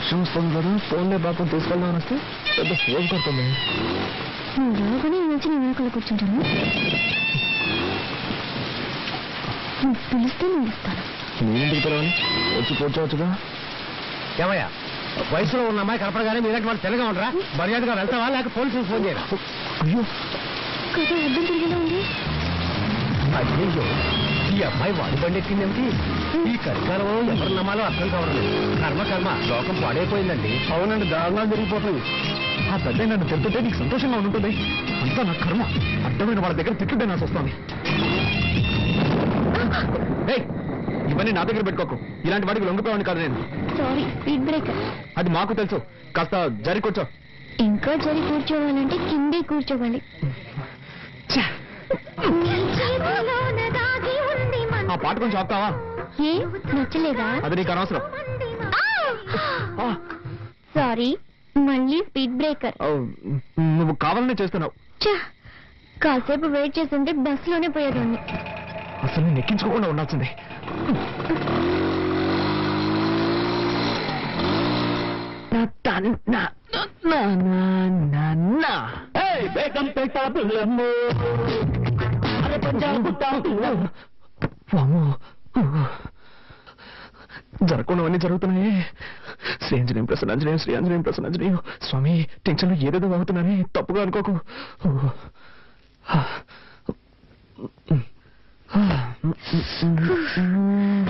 వర్షం వస్తుంది కదా, ఫోన్లే బాబు తీసుకెళ్దామని వస్తే పెద్ద ఫోన్ కొడుతుంది. రాగానే వచ్చి నేను వెనకాల కూర్చుంటాను. పిలిస్తే నేను ఇస్తాను. నేనెందుకు పిలవాలి? వచ్చి కూర్చోవచ్చుగా. ఏమయ్యా, వయసులో ఉన్న అమ్మాయి కనపడగానే మీరంటే వాళ్ళు తెల్లగా ఉండరా? మర్యాదగా వెళ్తావా లేక పోలీసులకు ఫోన్ చేయరా? అయ్యో కదా అర్థం తిరిగేలా ఉంది. అయ్యో, ఈ అమ్మాయి వాడి బండి ఎక్కిందేమిటి? ఈ కలికాలంలో ఎవరు నమ్మాలో అర్థం కావట్లేదు. కర్మ లోకం పాడైపోయిందండి. అవునండి, దారుణాలు జరిగిపోతుంది. ఆ పెద్ద నన్ను తింటుంటే నీకు సంతోషంగా ఉంటుంది. అంతా నా కర్మ. అడ్డమైన వాళ్ళ దగ్గర తిట్టుంటే నాకు వస్తుంది. ఇవన్నీ నా దగ్గర పెట్టుకోకు. ఇలాంటి వాడికి లొంగిపోయాను కాదు నేను. Sorry, speed breaker. అది మాకు తెలుసు. కాస్త జరి కూర్చో. ఇంకా జరి కూర్చోవాలంటే కిందే కూర్చోవాలి. ఆ పాట కొంచెం ఆపుతావా? ఏ నచ్చలేదా? అది నీకు అనవసరం. సారీ, మళ్ళీ స్పీడ్ బ్రేకర్. నువ్వు కావాలనే చేస్తున్నావు. కాసేపు వెయిట్ చేస్తుంటే బస్సులోనే పోయేదాన్ని. అసలు నేను ఎక్కించుకోకుండా ఉండాల్సిందే. జరగకుండావన్నీ జరుగుతున్నాయి. శ్రీ ఆంజనేయం ప్రసన్నాంజనేయం, శ్రీ ఆంజనేయం ప్రసన్నాంజనేయం. స్వామి, టెన్షన్ లో ఏదేదో అవుతున్నానే, తప్పుగా అనుకోకు.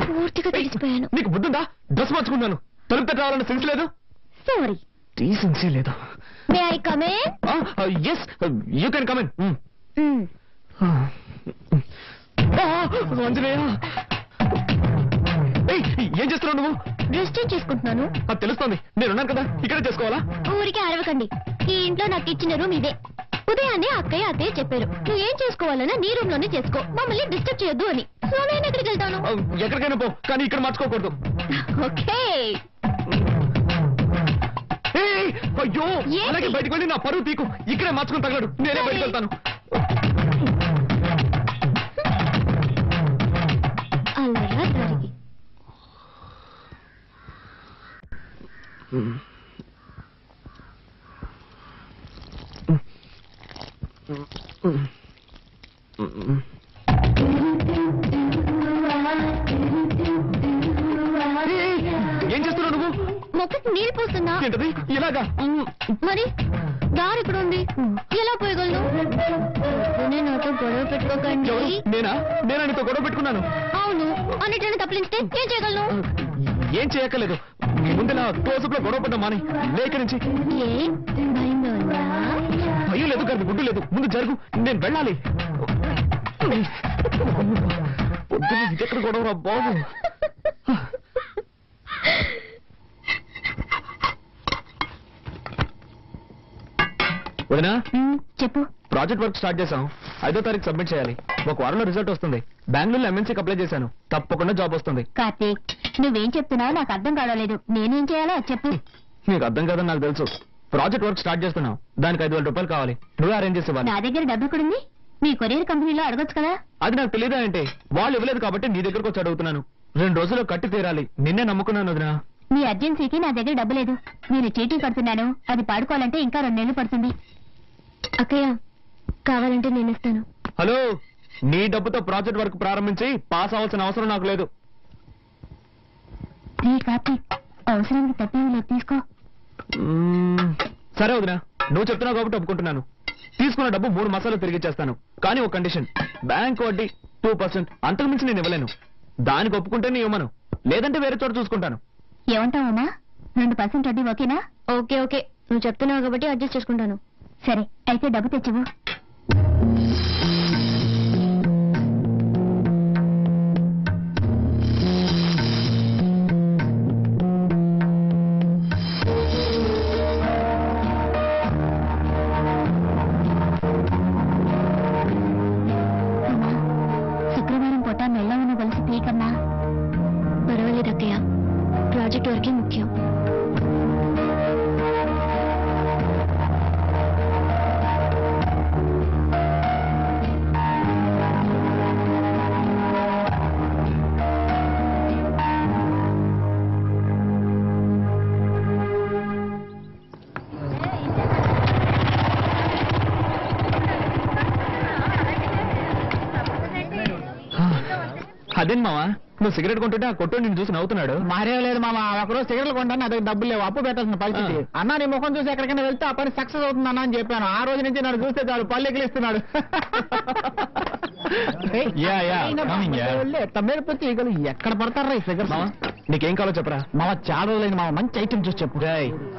పూర్తిగా తెలిసిపోయాను. నీకు బుద్ధుందా? డ్రెస్ మార్చుకున్నాను. తలుపు తట్ట రావాలన్న సెన్స్ లేదు. సారీ, డీసెన్సీ లేదు. May I come in? yes, you can come in. Anjaneya, ఏం చేస్తున్నావు నువ్వు? డ్రెస్ చేంజ్ చేసుకుంటున్నాను. అది తెలుస్తోంది. నేనున్నాను కదా, ఇక్కడే చేసుకోవాలా? ఊరికే అరవకండి. ఈ ఇంట్లో నాకు ఇచ్చిన రూమ్ ఇదే. ఉదయాన్నే అక్కయ్య అత్తయ్య చెప్పారు, నువ్వు ఏం చేసుకోవాలన్నా నీ రూమ్ లోనే చేసుకో, మమ్మల్ని డిస్టర్బ్ చేయొద్దు అని. సో నేను ఎక్కడికి వెళ్తాను? ఎక్కడికైనా పో, కానీ ఇక్కడ మార్చుకోకూడదు. ఓకే. అయ్యో, అలాగే బయటకు వెళ్ళి నా పరువు తీకు. ఇక్కడే మార్చుకుని తగలడు. నేనే బయటకు వెళ్తాను. అలా జరిగి ఏం చేస్తున్నావు నువ్వు? మొక్కకి నీళ్ళు పోస్తున్నా. ఏంటది? ఇలాగా? మరి దారి ఇక్కడ ఉంది, ఎలా పోయగలను? నాతో గొడవ పెట్టుకోకండి. నేనా నీతో గొడవ పెట్టుకున్నాను? అవును, అన్నిటిని తప్పించితే ఏం చేయగలను? ఏం చేయక్కర్లేదు. ముందులా తోసుకులో గొడవ పడ్డా మాని. లేక నుంచి ఏ భయంగా ఉందా? భయం లేదు కానీ గుడ్డు లేదు. ముందు జరుగు, నేను వెళ్ళాలి. పొద్దున్న ఇదెక్కడ గొడవరా బాబు. వదినా, చెప్పు. ప్రాజెక్ట్ వర్క్ స్టార్ట్ చేశాం. 5వ తారీఖు సబ్మిట్ చేయాలి. ఒక వారంలో రిజల్ట్ వస్తుంది. బెంగళూరులో MNCకి అప్లై చేశాను. తప్పకుండా జాబ్ వస్తుంది. కార్తీక్, నువ్వేం చెప్తున్నావు నాకు అర్థం కావలేదు. నేనేం చేయాలో అది చెప్పు. నీకు అర్థం కాదని నాకు తెలుసు. ప్రాజెక్ట్ వర్క్ స్టార్ట్ చేస్తున్నావు. దానికి 5,000 రూపాయలు కావాలి. నువ్వే అరేంజ్ చేసేవాళ్ళు. నా దగ్గర డబ్బు ఎక్కడుంది? మీ కొరియర్ కంపెనీలో అడగొచ్చు కదా. అది నాకు తెలియదా అంటే? వాళ్ళు ఇవ్వలేదు కాబట్టి నీ దగ్గరకు వచ్చి అడుగుతున్నాను. 2 రోజుల్లో కట్టి తీరాలి. నిన్నే నమ్ముకున్నాను వదినా. మీ అర్జెన్సీకి నా దగ్గర డబ్బు లేదు. నేను చీటీ కడుతున్నాను. అది పాడుకోవాలంటే ఇంకా 2 నెలలు పడుతుంది. అక్కయ్య, కావాలంటే నేను ఇస్తాను. హలో, నీ డబ్బుతో ప్రాజెక్ట్ వర్క్ ప్రారంభించి పాస్ అవ్వాల్సిన అవసరం నాకు లేదు. కార్తీక్, అవసరానికి తప్పేమి తీసుకో. సరే వదినా, నువ్వు చెప్తున్నావు కాబట్టి ఒప్పుకుంటున్నాను. తీసుకున్న డబ్బు 3 మాసాలు తిరిగి ఇచ్చేస్తాను. కానీ ఒక కండిషన్, బ్యాంక్ వడ్డీ 2%. అంతకు మించి నేను ఇవ్వలేను. దానికి ఒప్పుకుంటే నీ ఇవ్వమను, లేదంటే వేరే చోట చూసుకుంటాను. ఏమంటావమ్మా? 2% వడ్డీ ఓకేనా? ఓకే ఓకే, నువ్వు చెప్తున్నావు కాబట్టి అడ్జస్ట్ చేసుకుంటాను. సరే, అయితే డబ్బు తెచ్చివు. శుక్రవారం పూట మెల్లవన్న కలిసి తీకన్నా. పర్వాలేదు అక్కయ్య, ప్రాజెక్ట్ వరకే ముఖ్యం. అదేం మావా నువ్వు సిగరెట్ కొంటుంటే ఆ కొట్టు నిన్ను చూసి నవ్వుతున్నాడు. మారేం లేదు మామ, ఒకరోజు సిగరెట్లు కొంటాను, నా దగ్గర డబ్బులు లేవు, అప్పు పెట్టాల్సిన పరిస్థితి. అన్న నీ ముఖం చూసి ఎక్కడికైనా వెళ్తే ఆ పని సక్సెస్ అవుతుంది అన్న అని చెప్పాను. ఆ రోజు నుంచి నన్ను చూస్తే చాలు పళ్ళు ఎగిలిస్తున్నాడు. తమ్మేడిపోతే ఈగలు ఎక్కడ పడతారా ఈ ఫిగర్? మావా నీకేం కావాలో చెప్పరా. మామ చాలా రోజులైంది మామ, మంచి ఐటమ్ చూసి చెప్పు.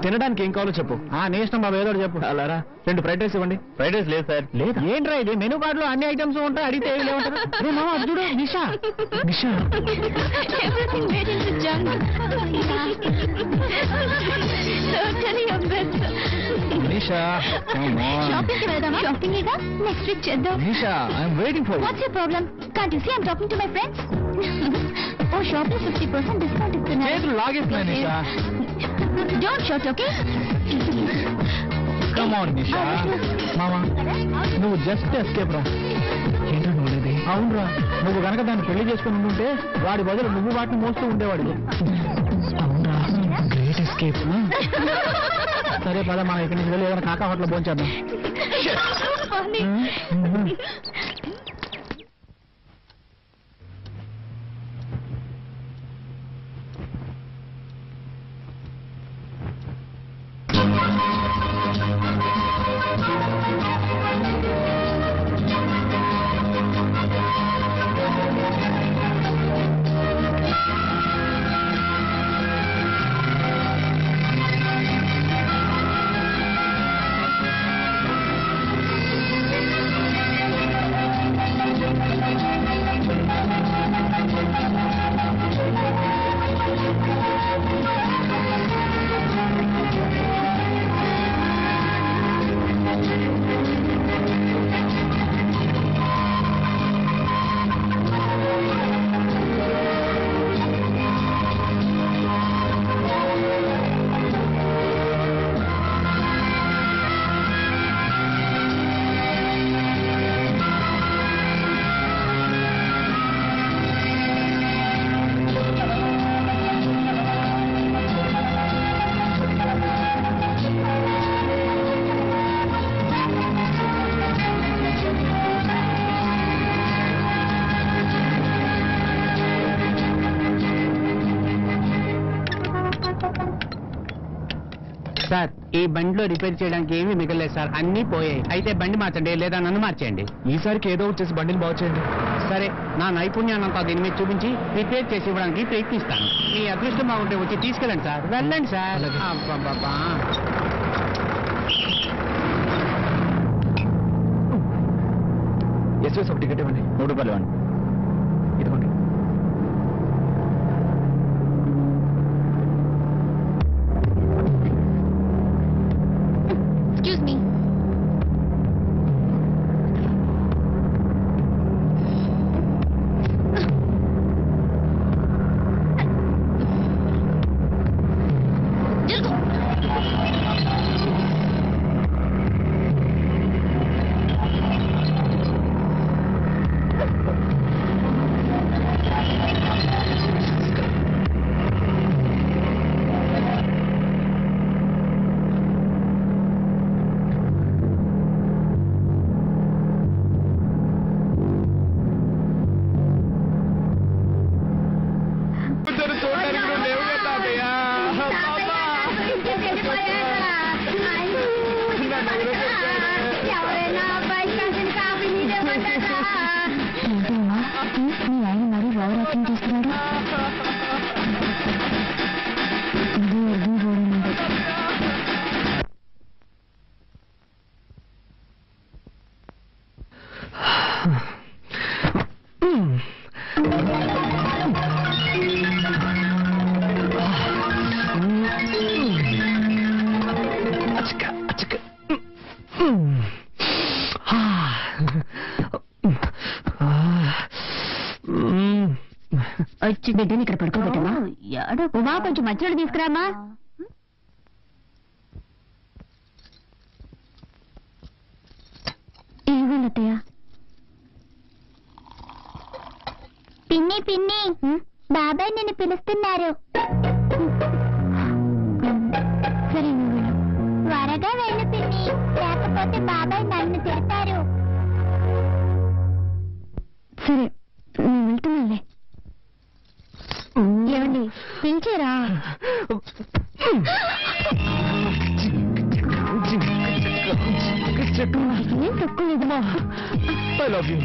తినడానికి ఏం కావాలో చెప్పు. నీ ఇష్టం బాబు, ఏదో ఒకటి చెప్పు. అలారా 2 ఫ్రైడ్ రైస్ ఇవ్వండి. ఫ్రైడ్ రైస్ లేదు సార్. లేదా ఏంట్రా ఇది, మెనూ కార్డులో అన్ని ఐటమ్స్ ఉంటాయి, అడిగితే ఏమి లేవంటారు. రే మామ అది చూడు, నిషా. నిషా Everything made into junk. Totally a mess. Nisha Shopping కి వెళ్దామా? Shopping ఏగా, next week చేద్దాం. Nisha I'm waiting for you. What's your problem? Can't you see I'm talking to my friends? Oh, shopping 50% discount ఇస్తున్నారు. చేతులు లాగేస్తున్నాయి Nisha. Don't shout, okay? Come on Nisha. మామ నువ్వు just escape రా. ఏంటో నువ్వులేది. అవునరా, నువ్వు గనక దాన్ని పెళ్లి చేసుకుని ఉంటే వాడి బదులు నువ్వు వాటిని మోస్తూ ఉండేవాడు. అవునా గ్రేట్ ఎస్కేప్. సరే పద మనం ఇక్కడి నుంచి వెళ్ళి ఏదైనా కాకా హోటల్ భోంచేద్దాం. Funny. సార్ ఈ బండిలో రిపేర్ చేయడానికి ఏమీ మిగలేదు సార్, అన్ని పోయాయి. అయితే బండి మార్చండి లేదా నన్ను మార్చేయండి. ఈసారికి ఏదో వచ్చేసి బండిని బాగు చేయండి. సరే నా నైపుణ్యాన్నంతా దీని మీద చూపించి రిపేర్ చేసి ఇవ్వడానికి ప్రయత్నిస్తాను. మీ అదృష్టం బాగుంటే వచ్చి తీసుకెళ్ళండి సార్. వెళ్ళండి సార్. అబ్బబ్బబ్బా. ఎస్ఎస్ ఒక టికెట్ ఇవ్వండి. 3 రూపాయలు ఇవ్వండి. ఇదిగోండి. Excuse me. వచ్చి బిడ్డని ఇక్కడ పడుకోబెట్టమా. ఉమా కొంచెం మధ్యలో తీసుకురామా. ఏమన్నయ్య? పిన్ని పిన్ని బాబాయ్ నిన్ను పిలుస్తున్నారు. సరే నువ్వు త్వరగా వెళ్ళు పిన్ని, లేకపోతే బాబాయ్ నన్ను తిడతారు. సరే నేను వెళ్తున్నానులే. పిలిచారా? ఏం తక్కువ ఐ లవ్ యూ.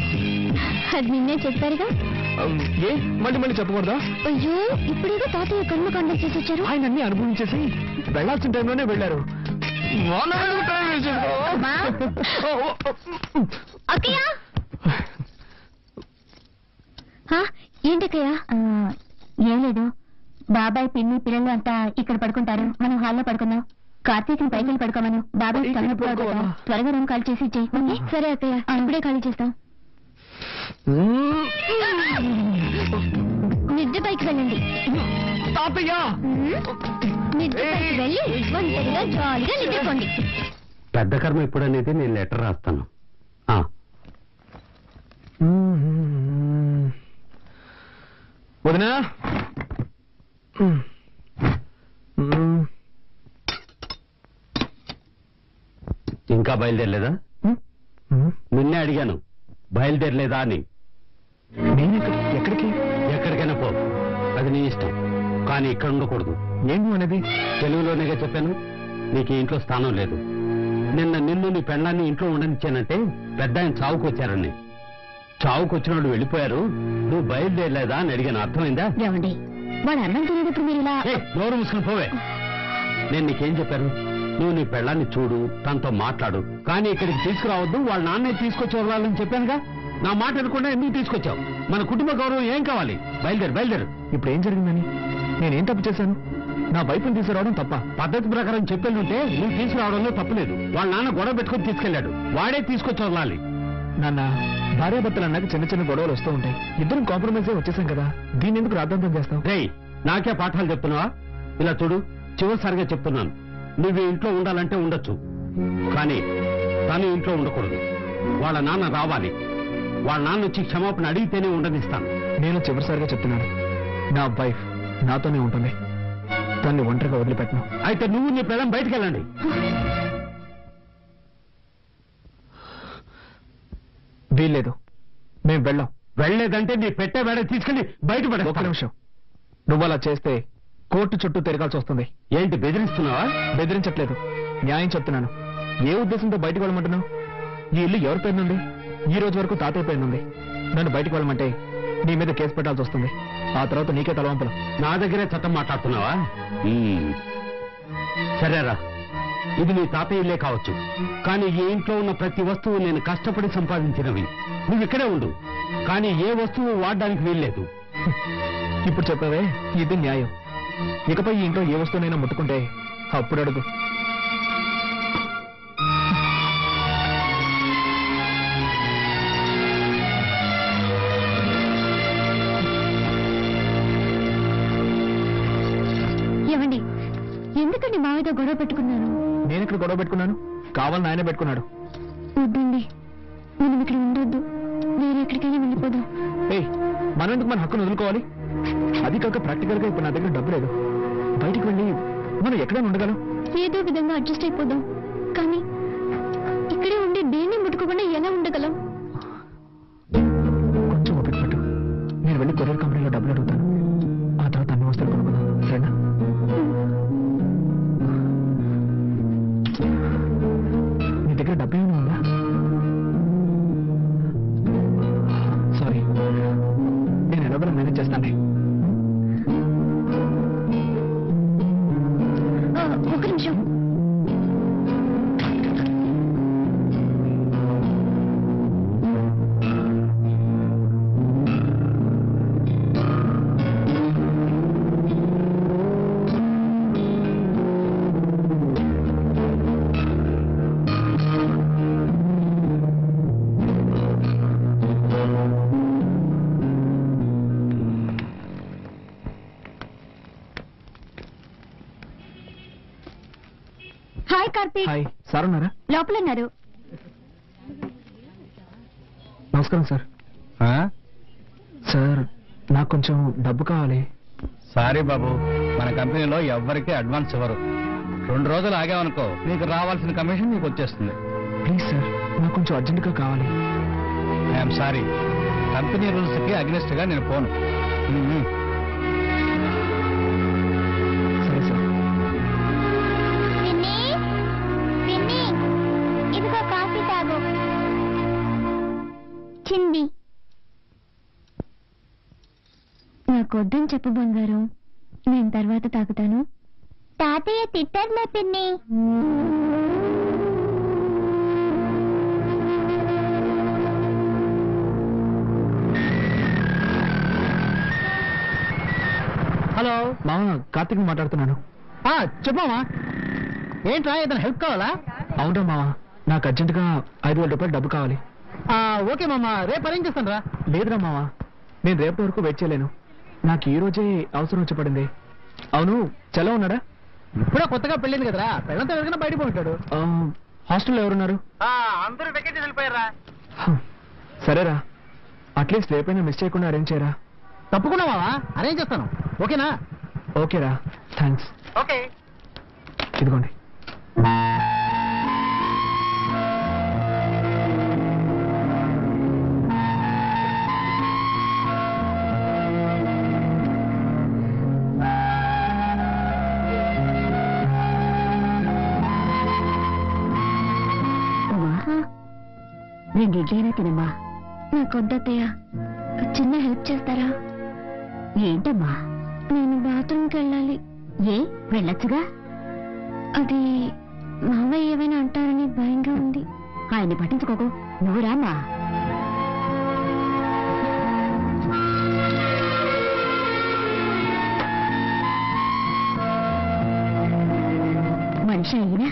అది నిన్నే చెప్పారుగా. ఏ మళ్ళీ మళ్ళీ చెప్పకూడదా? అయ్యో ఇప్పుడేదో తాతయ్య కర్మకాండం చేసి వచ్చారు. ఆయన అన్ని అనుభవించేసి వెళ్లాల్సిన టైంలోనే వెళ్ళారు. అమ్మా. అక్కయ్య ఏంటక్కయ్య? ఏం లేదు, బాబాయ్ పిన్ని పిల్లలు అంతా ఇక్కడ పడుకుంటారు, మనం హాల్లో పడుకుందాం. కార్తీక్ పైకి పడుకోమను. బాబాయ్ త్వరగా రూమ్ ఖాళీ చేసి ఇచ్చేయి. సరే అక్కయ్య, ఇప్పుడే ఖాళీ చేస్తాం. నిద్ర పైకి వెళ్ళండి. తాతయ్య నిద్ర పైకి వెళ్ళి ఒంటరిగా జాలీగా నిద్రపోండి. పెద్ద కర్మ ఎప్పుడనేది నేను లెటర్ రాస్తాను. వదినా, ఇంకా బయలుదేరలేదా? నిన్నే అడిగాను బయలుదేరలేదా అని. నేను ఎక్కడికి? ఎక్కడికైనా పో, అది నీ ఇష్టం, కానీ ఇక్కడ ఉండకూడదు. ఏంటి అనేది? తెలుగులోనేగా చెప్పాను, నీకు ఈ ఇంట్లో స్థానం లేదు. నిన్ను నీ పెళ్ళాన్ని ఇంట్లో ఉండనిచ్చానంటే పెద్ద ఆయన చావుకు వచ్చారని. చావుకు వచ్చిన వాళ్ళు వెళ్ళిపోయారు, నువ్వు బయలుదేరలేదా అని అడిగాను. అర్థమైందా? ఏమండి, వాడు అన్నం తినేటప్పుడు మీరు ఇలా నోరు మూసుకుని పోవే. నేను నీకేం చెప్పాను? నువ్వు నీ పెళ్ళాన్ని చూడు, తనతో మాట్లాడు, కానీ ఇక్కడికి తీసుకురావద్దు, వాళ్ళ నాన్నే తీసుకొచ్చి వదలాలని చెప్పానుగా. నా మాట అనుకుండా ఎందుకు తీసుకొచ్చావు? మన కుటుంబ గౌరవం ఏం కావాలి? బయలుదేరు. ఇప్పుడు ఏం జరిగిందని? నేనేం తప్పు చేశాను? నా వైపుని తీసుకురావడం తప్ప? పద్ధతి ప్రకారం చెప్పేళ్ళుంటే నువ్వు తీసుకురావడంలో తప్పులేదు. వాళ్ళ నాన్న గొడవ పెట్టుకుని తీసుకెళ్లాడు, వాడే తీసుకొచ్చి వదలాలి. నాన్న, భార్యాభర్తలు అన్నాక చిన్న చిన్న గొడవలు వస్తూ ఉంటాయి. ఇద్దరం కాంప్రమైజ్ వచ్చేసాం కదా, దీన్ని ఎందుకు రాద్ధాంతం చేస్తాం? రేయ్, నాకే పాఠాలు చెప్తున్నావా? ఇలా చూడు, చివరిసారిగా చెప్తున్నాను, నువ్వు ఇంట్లో ఉండాలంటే ఉండొచ్చు, కానీ తను ఇంట్లో ఉండకూడదు. వాళ్ళ నాన్న రావాలి, వాళ్ళ నాన్న వచ్చి క్షమాపణ అడిగితేనే ఉండనిస్తాను. నేను చివరిసారిగా చెప్తున్నాను, నా వైఫ్ నాతోనే ఉంటుంది, తన్ని ఒంటరిగా వదిలిపెట్టను. అయితే నువ్వు నీ పిల్లం బయటికి వెళ్ళండి. వీల్లేదు, మేం వెళ్ళాం. వెళ్ళలేదంటే నీ పెట్టే వేడ తీసుకెళ్లి బయటపడే. ఒక్క నిమిషం, నువ్వు అలా చేస్తే కోర్టు చుట్టూ తిరగాల్సి వస్తుంది. ఏంటి బెదిరిస్తున్నావా? బెదిరించట్లేదు, న్యాయం చెప్తున్నాను. ఏ ఉద్దేశంతో బయటకు వెళ్ళమంటున్నావు? ఈ ఇల్లు ఎవరి పేరునుంది? ఈ రోజు వరకు తాతయ్య పేరునుంది. నన్ను బయటకు వెళ్ళమంటే నీ మీద కేసు పెట్టాల్సి వస్తుంది. ఆ తర్వాత నీకే తలవంపలు. నా దగ్గరే చట్టం మాట్లాడుతున్నావా? సరేరా, ఇది నీ తాతయ్య ఇల్లే కావచ్చు, కానీ ఈ ఇంట్లో ఉన్న ప్రతి వస్తువు నేను కష్టపడి సంపాదించినవి. నువ్వు ఇక్కడే ఉండు, కానీ ఏ వస్తువు వాడడానికి వీల్లేదు. ఇప్పుడు చెప్పావే, ఇది న్యాయం. ఇకపై ఈ ఇంట్లో ఏ వస్తువునైనా ముట్టుకుంటే అప్పుడు అడుగు. ఏమండి, ఎందుకండి మావితో గొడవ పెట్టుకున్నారు? నేను ఇక్కడ గొడవ పెట్టుకున్నాను, కావాలని ఆయన పెట్టుకున్నాడు. వద్దండి, మనం ఇక్కడ ఉండొద్దు, వేరే ఎక్కడికైనా వెళ్ళిపోదాం. ఏయ్, మనం ఎందుకు మన హక్కును వదులుకోవాలి? అది కాక ప్రాక్టికల్ గా ఇప్పుడు నా దగ్గర డబ్బు లేదు. బయటికి వెళ్ళి మనం ఎక్కడైనా ఉండగలం. ఏదో విధంగా అడ్జస్ట్ అయిపోదాం, కానీ ఇక్కడే ఉండి దేన్ని ముట్టుకోకుండా ఎలా ఉండగలం? కొంచెం ఓపిక పట్టు, నేను వెళ్ళి కొరియర్ కంపెనీలో డబ్బులు అడుగుతాను. ఆ తర్వాత అన్ని వస్తువులు కొనుక్కుందాం, సరేనా? నీ దగ్గర డబ్బు ఏమైనా ఉందా? సారీ, నేను ఎలాగో మేనేజ్ చేస్తాను. ఒక నిమిషం. హాయ్ కార్తీక్. హాయ్, సార్ ఉన్నారా? లోపల ఉన్నారు. నమస్కారం సార్. సార్, నాకు కొంచెం డబ్బు కావాలి. సారీ బాబు, మన కంపెనీలో ఎవ్వరికీ అడ్వాన్స్ ఇవ్వరు. 2 రోజులు ఆగామనుకో, నీకు రావాల్సిన కమిషన్ నీకు వచ్చేస్తుంది. ప్లీజ్ సార్, నాకు కొంచెం అర్జెంటుగా కావాలి. ఐఎమ్ సారీ, కంపెనీ రూల్స్ కి అగ్నిస్ట్ గా నేను పోను. వచ్చింది. నాకొద్దని చెప్పు బంగారం, నేను తర్వాత తాగుతాను. తాతయ్య తిట్టారులే పిన్ని. హలో మామ, కార్తీక్ మాట్లాడుతున్నాను. చెప్పమ్మా. ఏంట్రా, ఏదైనా హెల్ప్ కావాలా? అవునా మామ, నాకు అర్జెంటుగా 5,000 రూపాయలు డబ్బు కావాలి. ఓకే మామ, రేపు అరేంజ్ చేస్తాను రా. లేదురా మామ, నేను రేపటి వరకు వెయిట్ చేయలేను. నాకు ఈ రోజే అవసరం వచ్చి పడింది. అవును, చలో ఉన్నాడా? ఇప్పుడే కొత్తగా పెళ్ళింది కదరా, పెళ్ళంతా ఎవరికైనా బయట పోయింటాడు. హాస్టల్లో ఎవరున్నారు? అందరూ వెకేషన్ వెళ్ళిపోయారా. సరేరా, అట్లీస్ట్ రేపైనా మిస్ చేయకుండా అరేంజ్ చేయరా. తప్పకుండా మావా, అరేంజ్ చేస్తాను. ఓకేనా? ఓకేరా, థ్యాంక్స్. ఓకే. ఇదిగోండి. రెండు ఇడ్లీనా తినమ్మా. నాకొద్దయ్య, చిన్న హెల్ప్ చేస్తారా? ఏంటమ్మా? నేను బాత్రూమ్కి వెళ్ళాలి. ఏ, వెళ్ళొచ్చుగా. అది మామయ్య ఏమైనా అంటారని భయంగా ఉంది. ఆయన్ని పట్టించుకోకు, నువ్వు రామ్మా. మనిషి అయినా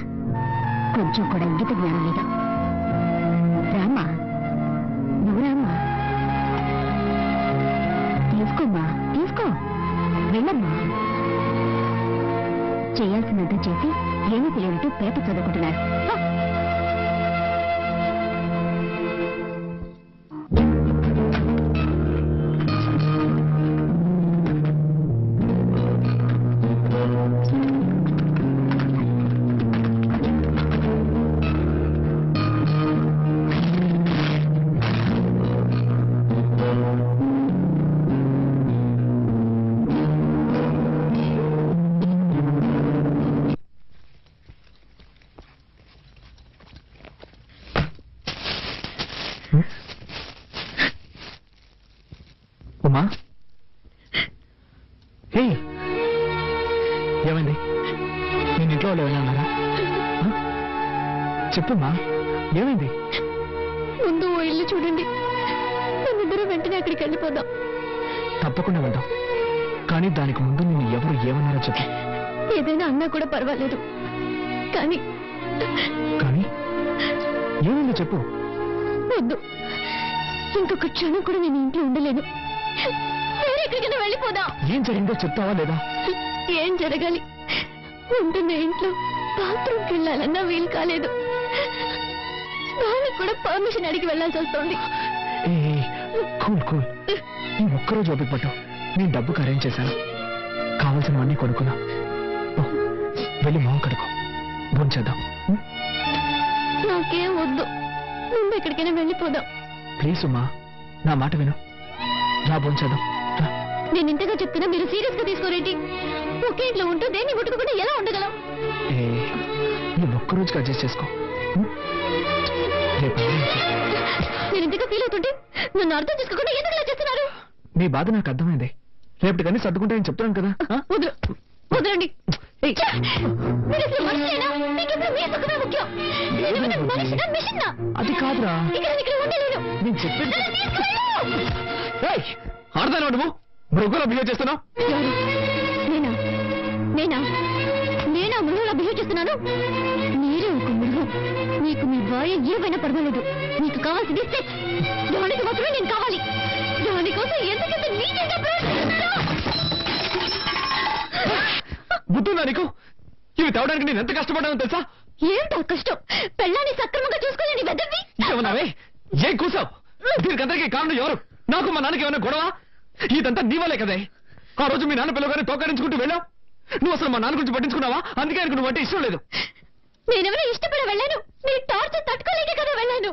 కొంచెం కూడా ఇంగిత జ్ఞానం లేదు. రామ్మా, నువ్వు రామ్మా. తీసుకోమ్మా, తీసుకో, వెళ్ళమ్మా. చేయాల్సినంత చేసి ఏమీ తెలియనట్టు పేపర్ చదువుకుంటున్నారు. ఉమా, హే, ఏమైంది? నేను ఇంట్లో వాళ్ళు ఏమైనా అన్నారా? చెప్పమ్మా, ఏమైంది? ముందు ఓ ఇల్లు చూడండి, మనిద్దరం వెంటనే అక్కడికి వెళ్ళిపోదాం. తప్పకుండా వెళ్దాం, కానీ దానికి ముందు నేను ఎవరు ఏమన్నారో చెప్పు. ఏదైనా అన్నా కూడా పర్వాలేదు, కానీ కానీ ఏమైందో చెప్పు. వద్దు, ఇంకొక క్షణం కూడా నేను ఇంట్లో ఉండలేను. వేరే ఎక్కడికైనా వెళ్ళిపోదాం. ఏం జరిగిందో చెప్తావా లేదా? ఏం జరగాలి? ఉంటున్న ఇంట్లో బాత్రూమ్కి వెళ్ళాలన్నా వీలు కాలేదు. వాళ్ళకి కూడా పర్మిషన్ అడిగి వెళ్ళాల్సి వస్తుంది. కూల్ కూల్, ఈ ఒక్కరోజు ఓపిక పట్టు. నేను డబ్బుకి అరేంజ్ చేశాను, కావాల్సినవన్నీ కొనుక్కున్నా. వెళ్ళి మొహం కడుకో, భోంచేద్దాం. నాకేం వద్దు, ముందు ఎక్కడికైనా వెళ్ళిపోదాం. ప్లీజ్ ఉమ్మా, నా మాట విను. రా, భోంచేద్దాం. నేను ఇంతగా చెప్తున్నా, మీరు సీరియస్ గా తీసుకోరేంటి? ఒకే ఇంట్లో ఉంటూ దేన్ని ముట్టుకోకుండా ఎలా ఉండగలం? నువ్వు ఒక్కరోజుకి అడ్జస్ట్ చేసుకో. నేను ఇంతగా ఫీల్ అవుతుంటే నన్ను అర్థం చేసుకోకుండా ఎందుకు ఇలా చేస్తున్నారు? నీ బాధ నాకు అర్థమైంది. రేపటి కానీ సర్దుకుంటాయని చెప్తాను కదా. వదలు, వదలండి. మీరు అసలు మనిషేనా? మీకెప్పుడు మీ సుఖమే ముఖ్యం. నేనేమైనా మనిషినా, మిషన్నా? అది కాదురా, ఇక్కడ ఉండలేను. నేను చెప్పేది. ఆడదాను నువ్వు మృగంలో బిహేవ్ చేస్తున్నావు. నేనా నేనా నేనా మృగంలో బిహేవ్ చేస్తున్నాను? మీరే ఒక మృగం. మీకు మీ భార్య ఏమైనా పర్వాలేదు, మీకు కావాల్సింది సెక్స్. దానికి మాత్రమే నేను కావాలి. దానికోసం ఎంతకంత నీచంగా ప్రవర్తిస్తున్నావు? బుద్ధుందా నీకు? ఇవి తేవడానికి నేను ఎంత కష్టపడ్డానో తెలుసా? ఏమిటో కష్టం? పెళ్ళాన్ని సక్రమంగా చూసుకోలేని వెదవి. ఏమన్నావే? ఏం కూసావు? దీనికందరికీ కారణం ఎవరు? నాకు మా నాన్నకి ఏమైనా గొడవ? ఇదంతా నీ వల్లే కదే. ఆ రోజు మీ నాన్న పిల్లగానే తోకరించుకుంటూ వెళ్ళావు. నువ్వు అసలు మా నాన్న గురించి పట్టించుకున్నావా? అందుకే ఆయనకు నువ్వు అంటే ఇష్టం లేదు. నేనెవరో ఇష్టపడి వెళ్ళాను, నీ టార్చర్ తట్టుకోలేకే కదా వెళ్ళాను.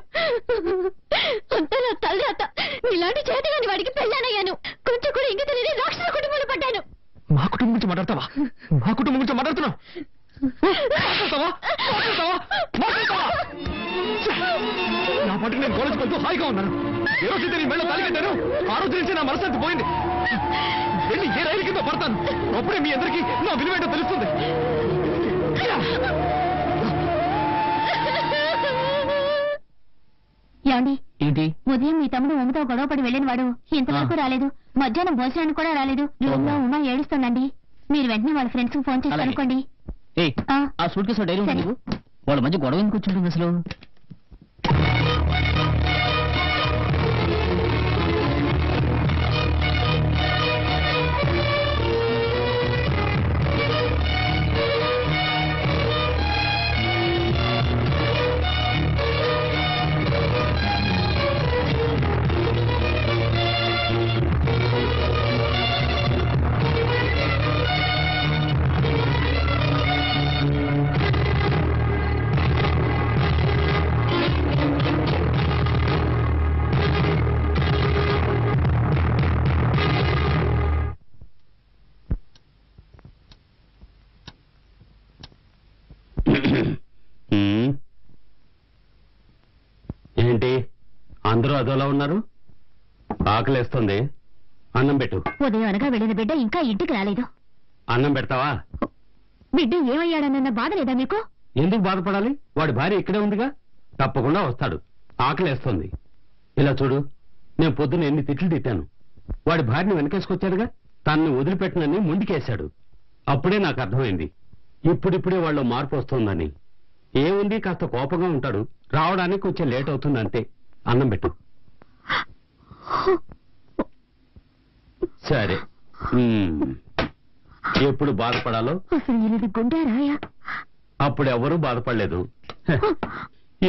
అంతా నా తలరాత. నీలాంటి చేతగాని వాడికి పెళ్ళానయ్యాను. కొంచెం కూడా ఇంక తెలియని రాక్షస కుటుంబంలో పడ్డాను. మా కుటుంబం గురించి మాట్లాడతావా? మా కుటుంబం గురించి మాట్లాడుతున్నావు? నా పాటికి నేను కాలేజ్ వెళ్తూ హాయిగా ఉన్నాను. ఏ రోజు నీ మెళ్ళ తాలికెట్టాను ఆ రోజు నుంచి నా మనశ్శాంతి పోయింది. వెళ్ళి ఏ రైలు కింద పడతాను. అప్పుడే మీ అందరికీ నా విలువేంటో తెలుస్తుంది. ఏమండి ఏంటి? ఉదయం మీ తమ్ముడు ఉమ్మతో గొడవపడి వెళ్ళిన వాడు ఇంతవరకు రాలేదు. మధ్యాహ్నం భోజనానికి కూడా రాలేదు. రూమ్ లో ఉమ ఏడుస్తుందండి. మీరు వెంటనే వాళ్ళ ఫ్రెండ్స్ కు ఫోన్ చేసి అనుకోండి. ఆ సూట్ కేసు డైరీ ఉంటుంది. వాళ్ళ మధ్య గొడవ ఎందుకు వచ్చింటుంది అసలు? ఏంటి అందరూ అదోలా ఉన్నారు? ఆకలేస్తుంది, అన్నం పెట్టు. ఉదయం అనగా వెళ్ళిన బిడ్డ ఇంకా ఇంటికి రాలేదు. అన్నం పెడతావా? బిడ్డ ఏమయ్యాడన్న బాధ లేదా మీకు? ఎందుకు బాధపడాలి? వాడి భార్య ఇక్కడే ఉందిగా, తప్పకుండా వస్తాడు. ఆకలేస్తుంది. ఇలా చూడు, నేను పొద్దున ఎన్ని తిట్లు తిట్టాను. వాడి భార్యని వెనకేసుకొచ్చాడుగా, తనని వదిలిపెట్టనని ముందుకేశాడు. అప్పుడే నాకు అర్థమైంది ఇప్పుడిప్పుడే వాళ్ళు మార్పు వస్తుందని. ఏముంది, కాస్త కోపంగా ఉంటాడు, రావడానికి కొంచెం లేట్ అవుతుంది అంతే. అన్నం పెట్టు. సరే, ఎప్పుడు బాధపడాలో అప్పుడు ఎవరూ బాధపడలేదు.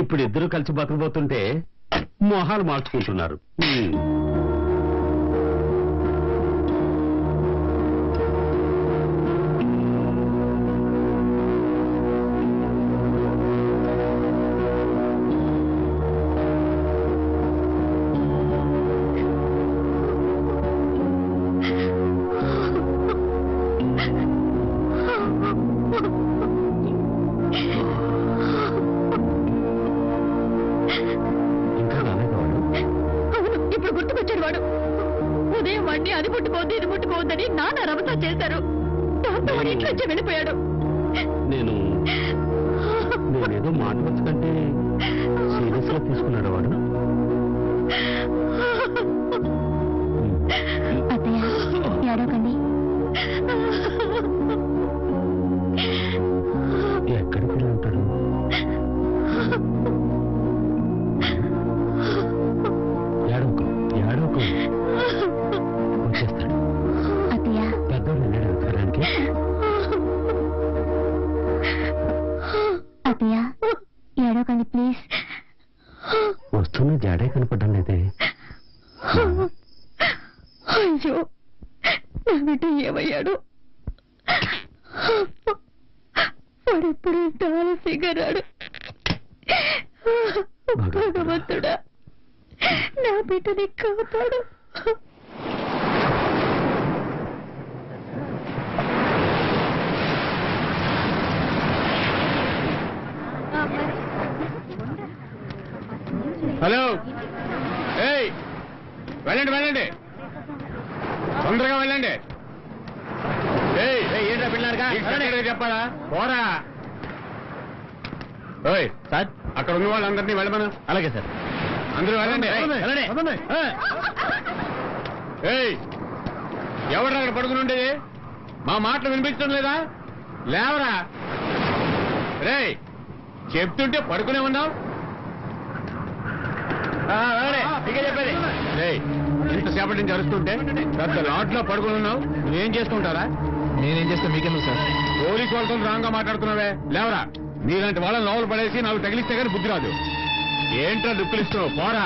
ఇప్పుడు ఇద్దరు కలిసి బతకబోతుంటే మొహాలు మార్చుకుంటున్నారు. ఇప్పుడు గుర్తుకొచ్చాడు వాడు. ఉదయం వాడిని అది ముట్టుకోవద్దు ఇది ముట్టుకోవద్దని నాన్న రభస చేశారు. దాంతో వాడి ఇంట్లో వచ్చి వెళ్ళిపోయాడు. నేనేదో మాట్లాడచ్చు కంటే సీరియస్ గా తీసుకున్నాడు వాడు. అత్తయ్య ఏడవకండి. ఎక్కడికి వెళ్ళి ఉంటాడు? ఏడవకు వచ్చేస్తాడు. అత్తయ్య పెద్దోళ్ళు వెళ్ళాడు వెతకడానికి. అత్తయ్య ఏడవకండి ప్లీజ్. వస్తున్న జాడే కనపడ్డం లేదే. అయ్యో నా బిడ్డ ఏమయ్యాడు? వాడెప్పుడు ఇంత ఆలస్యంగా రాడు. భగవంతుడా నా బిడ్డని కాపాడు. హలో, వెళ్ళండి వెళ్ళండి, తొందరగా వెళ్ళండి. ఏంటా పిల్లలుగా చెప్పాలా? పోరా. ఓయ్ సార్, అక్కడ ఉన్న వాళ్ళందరినీ వెళ్ళమను. అలాగే సార్, అందరూ వెళ్ళండి. ఎవరు అక్కడ పడుకుని ఉండేది? మా మాటలు వినిపించడం లేదా? లేవరా రే, చెప్తుంటే పడుకునే ఉన్నావు. చెప్పేది ఇంతసేపటి నుంచి అరుస్తుంటే పెద్ద లాట్లో పడుకుని ఉన్నావు. నువ్వేం చేసుకుంటారా? నేనేం చేస్తా మీకెందుకు సార్? పోలీసు వాళ్ళతో రాంగ్ గా మాట్లాడుతున్నావే. లేవరా, నీలాంటి వాళ్ళని లోపల పడేసి నాకు తగిలిస్తే కానీ బుద్ధి రాదు. ఏంట్రా దుక్కులు ఇస్తున్నావు? పోరా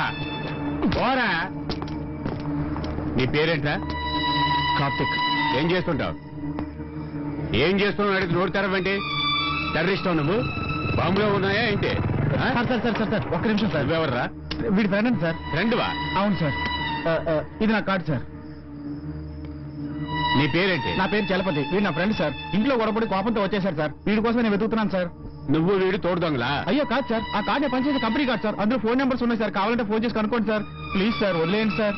పోరా. నీ పేరేంట్రా? కార్తిక్. ఏం చేస్తుంటావు? ఏం చేస్తున్నావు అడిగి నోరు తెరవండి. టెర్రరిస్టావు నువ్వు? బాంబులో ఉన్నాయా ఏంటి? సార్ ఒక్క నిమిషం సార్. నువ్వెవర్రా? వీడి ఫ్రెండ్ సార్. ఫ్రెండ్వా? అవును సార్. ఇది నా కార్డు సార్. నీ పేరేంటి? నా పేరు చలపతి. వీడు నా ఫ్రెండ్ సార్. ఇంట్లో గొడవపడి కోపంతో వచ్చేసారు సార్. వీడి కోసం నేను వెతుకుతున్నాను సార్. నువ్వు వీడు తోడు దొంగలా? అయ్యో కాదు సార్, ఆ కార్డు పనిచేసే కంపెనీ కార్డు సార్. అందులో ఫోన్ నెంబర్స్ ఉన్నాయి సార్, కావాలంటే ఫోన్ చేసి కనుక్కోండి సార్. ప్లీజ్ సార్, వదిలేయండి సార్,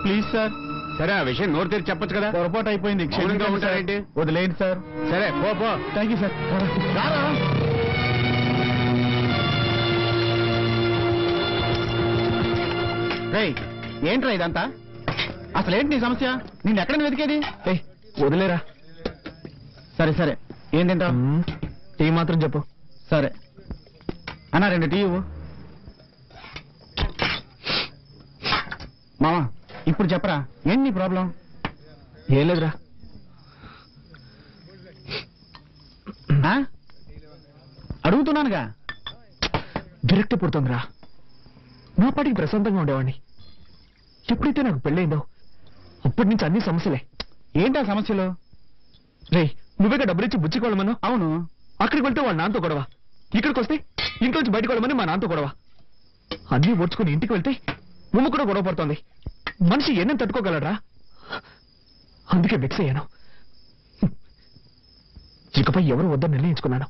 ప్లీజ్ సార్. సరే ఆ విషయం నోరు తెరిచి చెప్పొచ్చు కదా. పొరపాటు అయిపోయింది, మౌనంగా క్షమించండి సార్. ఉంటారేంటి? వదిలేయండి సార్. సరే పో పో. Thank you sir. రారా. రేయ్, ఏంట్రా ఇదంతా? అసలు ఏంటి నీ సమస్య? నిన్ను ఎక్కడ వెతికేది? ఏయ్ వదిలేరా. సరే సరే, ఏం తింటావు? టీ మాత్రం చెప్పు. సరే అన్నా, 2 టీ ఇవ్వు. మామా ఇప్పుడు చెప్పరా, ఏంటి నీ ప్రాబ్లం? ఏం లేదురా. ఆ? అడుగుతున్నానుగా. విరక్తి పుడుతుందిరా. నా పాటికి ప్రశాంతంగా ఉండేవాడిని. ఎప్పుడైతే నాకు పెళ్ళైందో అప్పటి నుంచి అన్ని సమస్యలే. ఏంటా సమస్యలు? రే నువ్వేగా డబ్బులిచ్చి బుచ్చికోవడమను. అవును. అక్కడికి వెళ్తే వాళ్ళ నాన్నతో గొడవ, ఇక్కడికి వస్తే ఇంట్లోంచి బయటకు వెళ్ళమని మా నాన్నతో గొడవ. అన్నీ ఓడ్చుకుని ఇంటికి వెళ్తే ఉమ్మ కూడా గొడవ పడుతోంది. మనిషి ఎన్నం తట్టుకోగలరా? అందుకే మిక్స్ అయ్యాను. ఇకపై ఎవరు వద్దని నిర్ణయించుకున్నాను.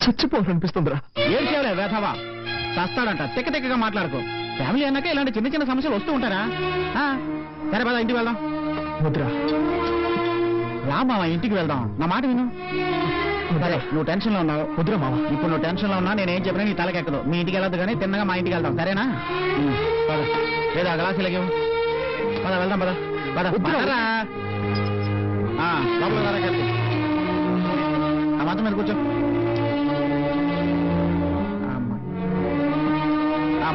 చచ్చిపోవాలనిపిస్తుందిరా. ఏం చేయలే వేధవా, చస్తాడంట. తెక్కగా మాట్లాడుకో. ఫ్యామిలీ అన్నాక ఇలాంటి చిన్న చిన్న సమస్యలు వస్తూ ఉంటారా? ఆ, సరే పద ఇంటికి వెళ్దాం. వద్దురా. రా మావా, ఇంటికి వెళ్దాం. నా మాట విను. సరే, నువ్వు టెన్షన్ లో ఉన్నావు. వద్దురా మావా. ఇప్పుడు నువ్వు టెన్షన్ లో ఉన్నా నేనేం చెప్పినా నీ తలకెక్కదు. మీ ఇంటికి వెళ్ళొద్దు కానీ తిన్నగా మా ఇంటికి వెళ్దాం, సరేనా? పద. లేదా గ్లాసులకి పద, వెళ్దాం పద. పద పదరా. లోపల రా కలిసి. ఆ మంచం మీద కూర్చో.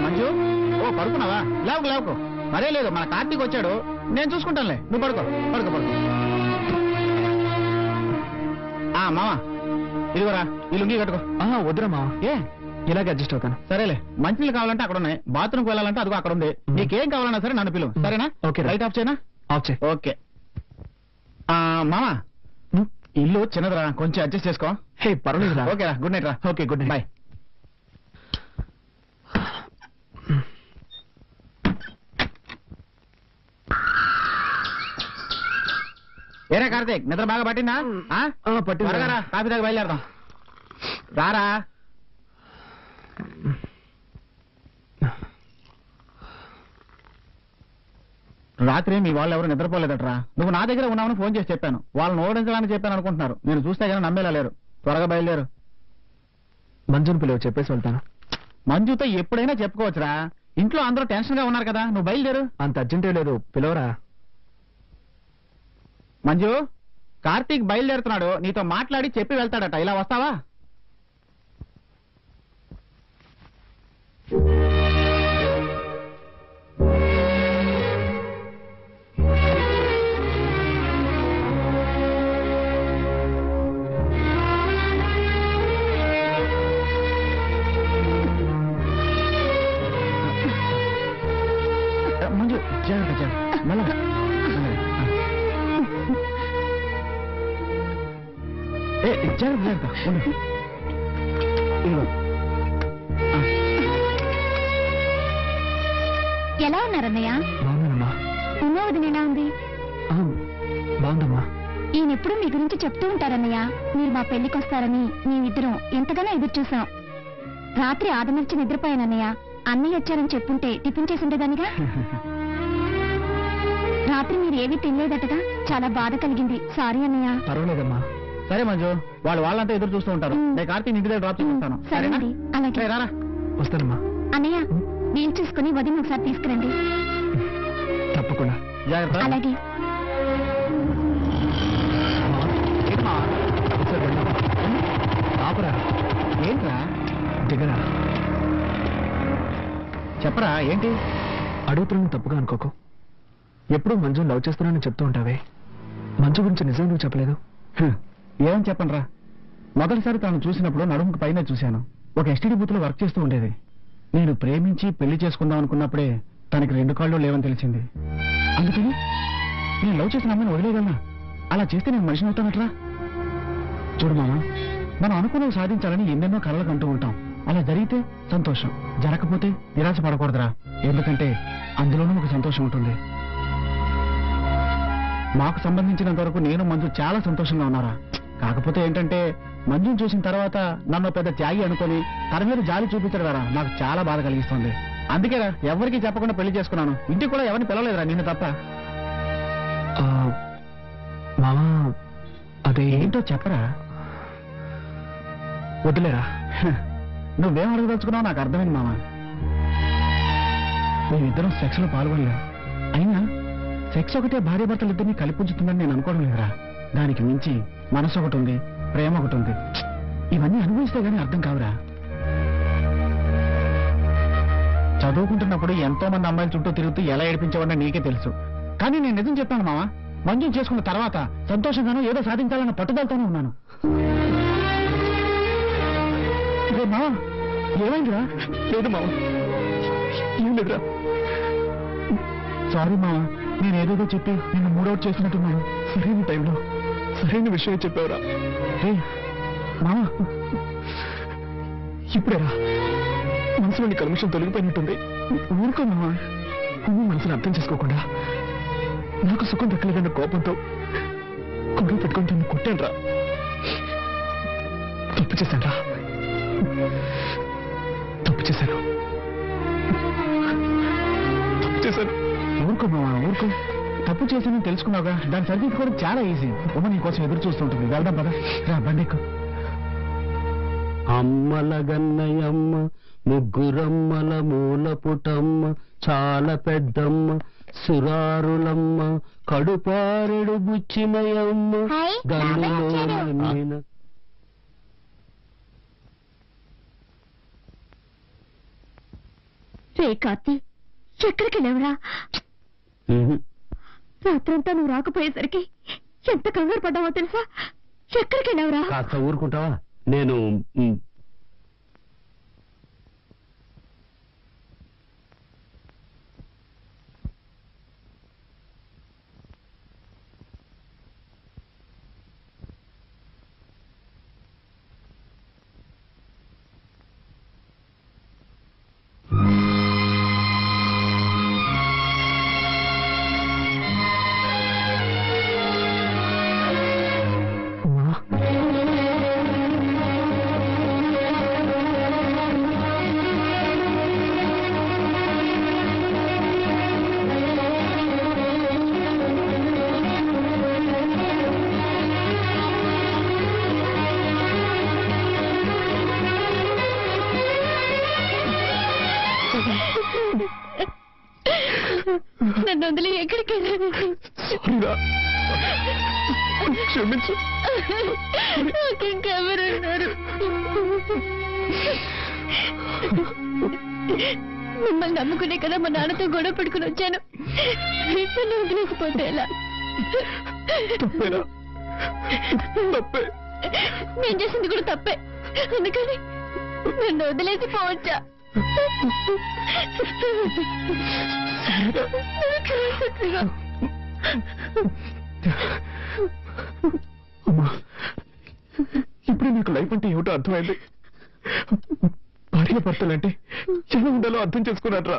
మంజు, ఓ పడుకున్నావా? లేవుకు. మరే లేదు, మన కార్తీక్ వచ్చాడు, నేను చూసుకుంటానులే. నువ్వు పడుకో. మావా ఇదిగోరా, ఈ లుంగి కట్టుకో. వద్దురా మావా. ఏ ఇలాగే అడ్జస్ట్ అవుతాను. సరేలే, మంచినీళ్ళు కావాలంటే అక్కడ ఉన్నాయి, బాత్రూమ్కి వెళ్ళాలంటే అదిగో అక్కడ ఉంది. నీకేం కావాలన్నా సరే నన్ను పిలువు, సరేనా? ఓకే. లైట్ ఆఫ్ చేయనా? ఆఫ్ చేయి. ఓకే. మామా, ఇల్లు చిన్నదిరా, కొంచెం అడ్జస్ట్ చేసుకో. హే పర్వాలేదురా. ఓకేరా, గుడ్ నైట్ రా. Okay, good night. బాయ్. ఏరా కార్తీక్, నిద్ర బాగా పట్టిందా? పట్టింది. త్వరగా రా, కాఫీ దాకా బయలుదేరదాం. రారా. రాత్రి మీ వాళ్ళు ఎవరు నిద్రపోలేదట్రా. నువ్వు నా దగ్గర ఉన్నావని ఫోన్ చేసి చెప్పాను. వాళ్ళని ఓడించడానికి చెప్పాను అనుకుంటున్నారు. నేను చూస్తే కానీ నమ్మేలా లేరు. త్వరగా బయలుదేరు. మంజుని పిలువ, చెప్పేసి వెళ్తాను. మంజుతో ఎప్పుడైనా చెప్పుకోవచ్చురా. ఇంట్లో అందరూ టెన్షన్ గా ఉన్నారు కదా, నువ్వు బయలుదేరు. అంత అర్జెంటే లేదు, పిలవరా. మంజు, కార్తీక్ బయలుదేరుతున్నాడు, నీతో మాట్లాడి చెప్పి వెళ్తాడట. ఇలా వస్తావా? మంజు జాగ్రత్త, మెల్లగా. జాగ్రత్త ఉండు. ఎలా ఉన్నారన్నయ్య? బాగున్నానమ్మా. ఉన్నా వదిన ఎలా ఉంది? బాగుందమ్మా. ఈయనెప్పుడు మీ గురించి చెప్తూ ఉంటారన్నయ్య. మీరు మా పెళ్లికి వస్తారని మేమిద్దరం ఎంతగానో ఎదురు చూసాం. రాత్రి ఆదమర్చి నిద్రపోయానన్నయ్య. అన్నయ్య వచ్చారని చెప్పుంటే టిఫిన్ చేసి ఉండేదానిగా. రాత్రి మీరు ఏమీ తినలేదటగా, చాలా బాధ కలిగింది. సారీ అన్నయ్య. పర్వాలేదమ్మా. సరే మంజు, వాళ్ళంతా ఎదురు చూస్తూ ఉంటారు. నేను కార్తీక్ ఇంటి దగ్గర డ్రాప్ చేస్తాను. సరేనండి, అలాగే. రారా. వస్తానమ్మా. అన్నయ్య, వీలు చూసుకుని వదిన ఒకసారి తీసుకురండి. తప్పకుండా. జాగ్రత్త. అలాగే. ఆపరా. ఏంట్రా? దిగరా. చెప్పరా, ఏంటి? అడుగుతున్నాను, తప్పుగా అనుకోకు. ఎప్పుడూ మంజు లవ్ చేస్తున్నానని చెప్తూ ఉంటావే, మంజు గురించి నిజం నువ్వు చెప్పలేదు. ఏమని చెప్పండిరా. మొదటిసారి తను చూసినప్పుడు నడుముకు పైన చూశాను. ఒక ఎస్టీడీ బూత్ లో వర్క్ చేస్తూ ఉండేది. నేను ప్రేమించి పెళ్లి చేసుకుందాం అనుకున్నప్పుడే తనకి 2 కాళ్ళు లేవని తెలిసింది. అందుకని నేను లవ్ చేసిన అమ్మని వదిలేయగలనా? అలా చేస్తే నేను మనిషిని అవుతానట్రా? చూడు మామ, మనం అనుకున్నవి సాధించాలని ఎన్నెన్నో కలలు కంటూ ఉంటాం. అలా జరిగితే సంతోషం, జరగకపోతే నిరాశ పడకూడదురా. ఎందుకంటే అందులోనూ ఒక సంతోషం ఉంటుంది. మాకు సంబంధించినంత వరకు నేను మంజు చాలా సంతోషంగా ఉన్నారా. కాకపోతే ఏంటంటే మంజుని చూసిన తర్వాత నన్ను పెద్ద త్యాగి అనుకొని తన మీద జాలి చూపించడం నాకు చాలా బాధ కలిగిస్తుంది. అందుకేరా ఎవరికి చెప్పకుండా పెళ్లి చేసుకున్నాను. ఇంటికి కూడా ఎవరిని పిలవలేదురా నిన్ను తప్ప. మామా అదే ఏంటో చెప్పరా. వదిలేరా. నువ్వేం అడగదలుచుకున్నావు నాకు అర్థమైంది మామ. మేమిద్దరం సెక్స్ లో పాల్గొనలేం. అయినా సెక్స్ ఒకటే భార్యాభర్తలు ఇద్దరిని కలిపుంచుతుందని నేను అనుకోవడం లేదురా. దానికి మించి మనసు ఒకటి ఉంది, ప్రేమ ఒకటి ఉంది. ఇవన్నీ అనుభవిస్తే గానీ అర్థం కావురా. చదువుకుంటున్నప్పుడు ఎంతో మంది అమ్మాయిల చుట్టూ తిరుగుతూ ఎలా ఏడిపించేవాడినా నీకే తెలుసు. కానీ నేను నిజం చెప్పాను మామ, మంజుని చేసుకున్న తర్వాత సంతోషంగానూ ఏదో సాధించాలన్న పట్టుదలతోనే ఉన్నాను. మావా ఏమైందిరా? లేదు మావా, ఏం లేదురా. సారీ మావా, నేను ఏదేదో చెప్పి నిన్ను మూడౌట్ చేసినట్టున్నాను. సరైన టైంలో సరైన విషయం చెప్పావురా. మావా ఇప్పుడేరా మనసులోని కల్మషం తొలగిపోయినట్టుంది. ఊరుకో మావా. నువ్వు మనసుని అర్థం చేసుకోకుండా నాకు సుఖం దక్కలేదన్న కోపంతో గొడవ పెట్టుకుని తను కొట్టానురా. తప్పు చేశానురా, తప్పు చేశాను. ఊరుకో మావా ఊరుకో. తప్పు చేశానని తెలుసుకున్నావుగా, దాన్ని సరిదిద్దుకోవడం చాలా ఈజీ. ఉమ్మ నీ కోసం ఎదురు చూస్తుంటుంది. వెళ్దాం పద. రా బండెక్కు. అమ్మల గన్నయమ్మ ముగ్గురమ్మల మూల పుటమ్మ చాలా పెద్దమ్మ సురారులమ్మ కడుపారెడు బుచ్చినయమ్మ గన్నులో రే కార్తీ, ఎక్కడికి లేవరా? రాత్రంతా నువ్వు రాకపోయేసరికి ఎంత కంగారు పడ్డావో తెలుసా? ఎక్కడికి లేవరా? కాస్త ఊరుకుంటావా? నేను నన్ను వదిలి ఎక్కడికి క్షమించు. ఇంకెవరున్నారు? మిమ్మల్ని నమ్ముకునే కదా మా నాన్నతో గొడవ పెట్టుకుని వచ్చాను. నన్ను వదిలేకపోతే ఎలా? తప్పేనా? తప్పే. నేను చేసింది కూడా తప్పే. అందుకని నన్ను వదిలేసి పోవచ్చా? అమ్మా, ఇప్పుడే నాకు లైఫ్ అంటే ఏమిటో అర్థమైంది. భార్య భర్తలంటే ఎలా ఉండాలో అర్థం చేసుకున్నాడ్రా.